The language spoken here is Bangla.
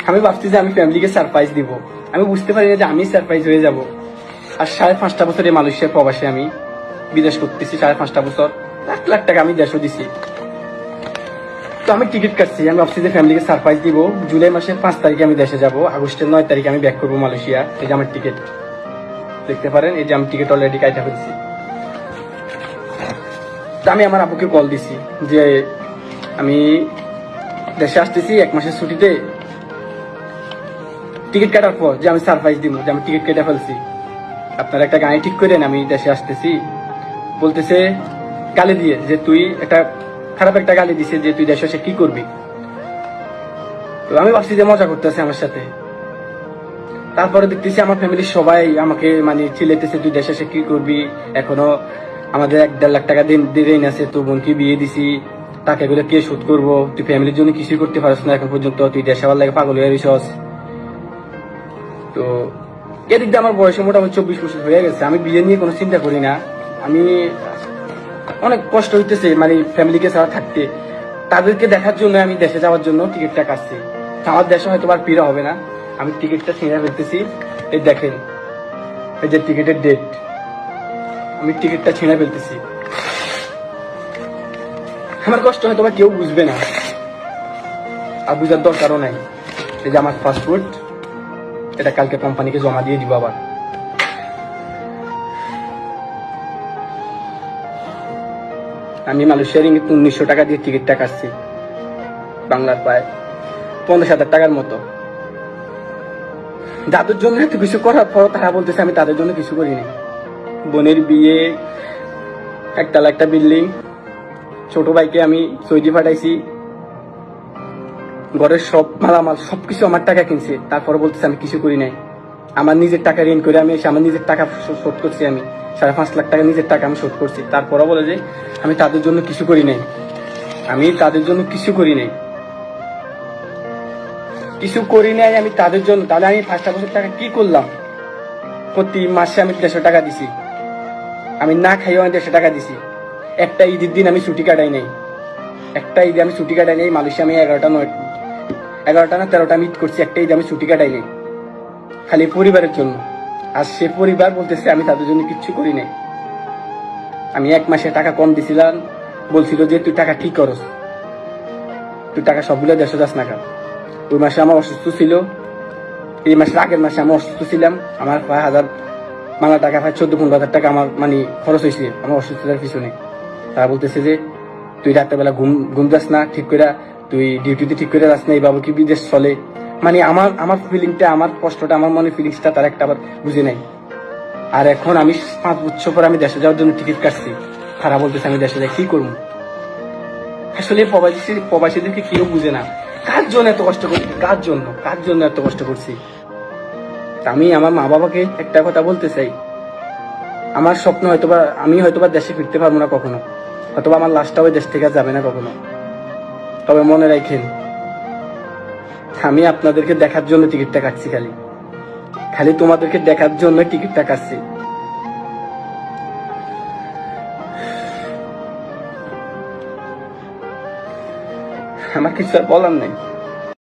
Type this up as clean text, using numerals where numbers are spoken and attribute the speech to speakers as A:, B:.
A: আমি ভাবছি যে আমি ফ্যামিলিকে সারপ্রাইজ দিব, আমি বুঝতে পারি না যে আমি সারপ্রাইজ হয়ে যাব। আর 5.5 বছর এই মালয়েশিয়ার প্রবাসে আমি বিদেশ করতেছি, 5.5 বছর, লাখ লাখ টাকা আমি দেশও দিছি। তো আমি টিকিট কাটছি, আমি ভাবছি যে ফ্যামিলিকে সারপ্রাইজ দিব। জুলাই মাসের 5 তারিখে আমি দেশে যাব, আগস্টের 9 তারিখে আমি ব্যাক করবো মালয়েশিয়া। এই যে আমার টিকিট দেখতে পারেন, এই যে আমি টিকিট অলরেডি কাটা ফেলছি। তো আমি আমার আব্বুকে কল দিছি যে আমি দেশে আসতেছি 1 মাসের ছুটিতে, টিকিট কাটার পর যে আমি সারপ্রাইজ দিব যে আমি টিকিট কেটে ফেলছি, আপনারা একটা গাড়ি ঠিক করেন, আমি দেশে আসতেছি। বলতেছে গালি দিয়ে যে তুই একটা খারাপ একটা গালি দিছে যে তুই দেশে এসে কি করবি। তো আমি ভাবছি যে মজা করতেছে আমার সাথে। তারপরে দেখতেছি আমার ফ্যামিলির সবাই আমাকে মানে চিল্লাইতেছে তুই দেশে এসে কি করবি, এখনো আমাদের 1-1.5 লাখ টাকা দেরেই আছে, তোর বোনকে বিয়ে দিছি, টাকা এগুলো কে শোধ করবো, তুই ফ্যামিলির জন্য কিছুই করতে পারছ না এখন পর্যন্ত, তুই দেশে আবার লাগে পাগল হয়ে রইছস। তো এদিক দিয়ে আমার বয়সে মোটামুটি 24 বছর হয়ে গেছে, আমি বিয়ে নিয়ে কোনো চিন্তা করি না। আমি অনেক কষ্ট হইতেছে মানে ফ্যামিলিকে ছাড়া থাকতে, তাদেরকে দেখার জন্য আমি দেশে যাওয়ার জন্য টিকিটটা কাটছি। আমার দেশে হয়তো আর ফিরে হবে না, আমি টিকিটটা ছিঁড়ে ফেলতেছি। এই দেখেন, এই যে টিকিটের ডেট, আমি টিকিটটা ছিঁড়ে ফেলতেছি। আমার কষ্ট হয়তো বা কেউ বুঝবে না, আর বুঝার দরকারও নাই। এই যে আমার পাসপোর্ট, এটা কালকে কোম্পানিকে জমা দিয়ে দিব। আবার আমি মালয়েশিয়ার 1900 টাকা দিয়ে টিকিটটা কাটছি, বাংলার প্রায় 50,000 টাকার মতো। যাদের জন্য এত কিছু করার পর তারা বলতেছে আমি তাদের জন্য কিছু করিনি। বোনের বিয়ে, একতলা একটা বিল্ডিং, ছোট ভাইকে আমি সৌদি পাঠাইছি, ঘরের সব মালামাল সবকিছু আমার টাকা কিনছে, তারপরে বলতেছে আমি কিছু করি নাই। আমার নিজের টাকা ঋণ করে আমি এসে আমার নিজের টাকা শোধ করছি, আমি 5.5 লাখ টাকা নিজের টাকা আমি শোধ করছি। তারপরে বলে যে আমি তাদের জন্য কিছু করি নাই, আমি তাদের জন্য কিছু করি নাই, কিছু করি নাই আমি তাদের জন্য। তাহলে আমি 5 বছর টাকা কি করলাম? প্রতি মাসে আমি 150 টাকা দিছি, আমি না খাইও আমি 150 টাকা দিছি। একটা ঈদের দিন আমি ছুটি কাটাই নাই, একটা ঈদে আমি ছুটি কাটাই নাই। মালয়েশিয়া আমি 11টা না 13টা ঈদ করছি, একটা ঈদে আমি ছুটি কাটাই নাই, খালি পরিবারের জন্য। আর সে পরিবার বলতেছে আমি তাদের জন্য কিচ্ছু করি নাই। আমি 1 মাসে টাকা কম দিছিলাম, বলছিল যে তুই টাকা কি করস, তুই টাকা সবগুলো দেশে যাস না কেন। ওই মাসে আমার অসুস্থ ছিল, এই মাসের আগের মাসে আমি অসুস্থ ছিলাম, আমার প্রায় বাংলা টাকা প্রায় 14-15 হাজার টাকা আমার মানে খরচ হয়েছে আমার অসুস্থতার পিছনে। তারা বলতেছে যে তুই রাত্রেবেলা ঘুম যাস না ঠিক করে, তুই ডিউটিতে ঠিক করে যাস না, এইভাবে কি বিদেশ চলে। মানে আমার ফিলিংটা, আমার কষ্টটা, আমার মনে ফিলিংসটা তারা একটা আবার বুঝে নাই। আর এখন আমি 5 বছর পর আমি দেশে যাওয়ার জন্য টিকিট কাটছি, তারা বলতেছে আমি দেশে যাই কি করবো। আসলে প্রবাসীদেরকে কেউ বুঝে না, কার জন্য এত কষ্ট করছি, কার জন্য এত কষ্ট করছি। আমি আমার মা বাবাকে একটা কথা বলতে চাই, আমার স্বপ্ন হয়তোবা আমি হয়তোবা দেশে ফিরতে পারবো না কখনো, হয়তোবা আমার লাশটা ওই দেশ থেকে যাবে না কখনো, তবে মনে রাখেন আমি আপনাদেরকে দেখার জন্য টিকিটটা কাটছি, খালি তোমাদেরকে দেখার জন্য টিকিটটা কাটছি। আমার কিছু আর বলার নেই।